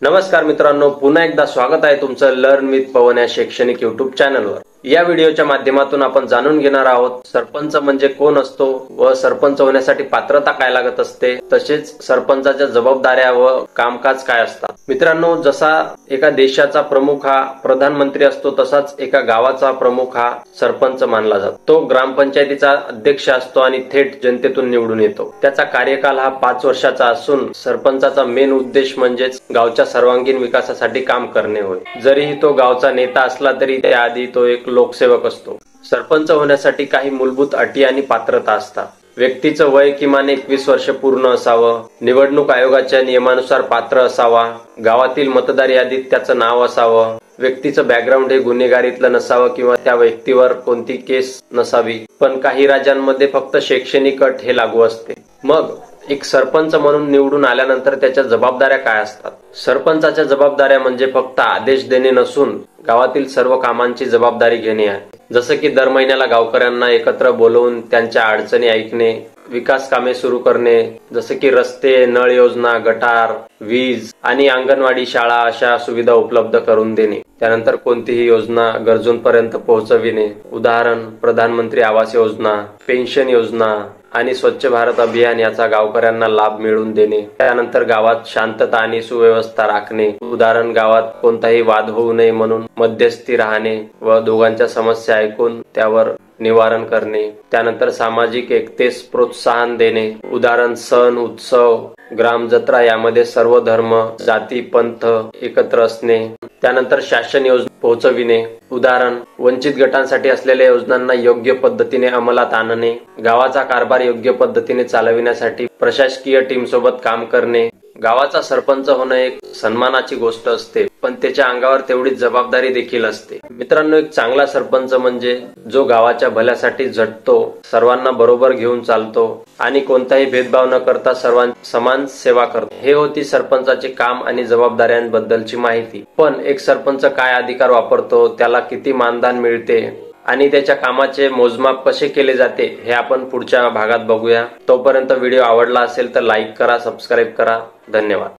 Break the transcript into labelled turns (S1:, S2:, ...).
S1: नमस्कार मित्रांनो, पुन्हा एकदा स्वागत आहे तुमचं लर्न विथ पवन या शैक्षणिक युट्यूब चॅनलवर। या व्हिडिओच्या माध्यमातून आपण जाणून घेणार आहोत सरपंच म्हणजे कोण असतो व सरपंच होण्यासाठी पात्रता काय लागत असते, तसेच सरपंचाच्या जबाबदाऱ्या व कामकाज काय असतात। मित्रांनो, जसा एका देशाचा प्रमुख हा प्रधानमंत्री असतो, तसाच एका गावाचा प्रमुख हा सरपंच मानला जातो। तो ग्रामपंचायतीचा अध्यक्ष असतो आणि थेट जनतेतून निवडून येतो। त्याचा कार्यकाल हा 5 वर्षाचा असून सरपंचाचा मेन उद्देश म्हणजेच गावच्या सर्वांगीण विकासासाठी काम करणे होय। जरीही तो गावचा नेता असला तरी त्याआधी तो एक लोकसेवक असतो। सरपंच होण्यासाठी काही मूलभूत अटी आणि पात्रता असतात। व्यक्तीचं वय किमान 21 वर्ष पूर्ण असावं, निवडणूक आयोगाच्या नियमानुसार पात्र असावा, गावातील मतदार यादीत त्याचं नाव असावं, व्यक्तीचं बॅकग्राऊंड हे गुन्हेगारीतलं नसावं किंवा त्या व्यक्तीवर कोणती केस नसावी। पण काही राज्यांमध्ये फक्त शैक्षणिक अट हे लागू असते। मग एक सरपंच म्हणून निवडून आल्यानंतर त्याच्या जबाबदाऱ्या काय असतात? सरपंचाच्या जबाबदाऱ्या म्हणजे फक्त आदेश देणे नसून गावातील सर्व कामांची जबाबदारी घेणे आहे। जसं की दर महिन्याला गावकऱ्यांना एकत्र बोलवून त्यांच्या अडचणी ऐकणे, विकास कामे सुरू करणे, जसे की रस्ते, नळ योजना, गटार, वीज आणि अंगणवाडी, शाळा अशा सुविधा उपलब्ध करून देणे। त्यानंतर कोणतीही योजना गरजूंपर्यंत पोहोचविणे, उदाहरण प्रधानमंत्री आवास योजना, पेन्शन योजना आणि स्वच्छ भारत अभियान याचा गावकऱ्यांना लाभ मिळवून देणे। त्यानंतर गावात शांतता आणि सुव्यवस्था राखणे, उदाहरण गावात कोणताही वाद होऊ नये म्हणून मध्यस्थी राहणे व दोघांच्या समस्या ऐकून त्यावर निवारण करणे। त्यानंतर सामाजिक एकतेस प्रोत्साहन देणे, उदाहरण सण, उत्सव, ग्रामजत्रा यामध्ये सर्व धर्म, जाती, पंथ एकत्र असणे। त्यानंतर शासन योजना पोहोचविणे, उदाहरण वंचित गटांसाठी असलेल्या योजनांना योग्य पद्धतीने अंमलात आणणे, गावाचा कारभार योग्य पद्धतीने चालविण्यासाठी प्रशासकीय टीम सोबत काम करणे। गावाचा सरपंच होणं एक सन्मानाची गोष्ट असते, पण त्याच्या अंगावर तेवढीच जबाबदारी देखील असते। मित्रांनो, एक चांगला सरपंच म्हणजे जो गावाच्या भल्यासाठी झटतो, सर्वांना बरोबर घेऊन चालतो आणि कोणताही भेदभाव न करता सर्वांची समान सेवा करतो। हे होती सरपंचाचे काम आणि जबाबदाऱ्यांबद्दलची माहिती। पण एक सरपंच काय अधिकार वापरतो, त्याला किती मानधन मिळते आणि त्याच्या कामाचे मोजमाप कसे केले जाते हे आपण पुढच्या भागात बघूया। तोपर्यंत व्हिडिओ आवडला असेल तर लाईक करा, सबस्क्राईब करा। धन्यवाद।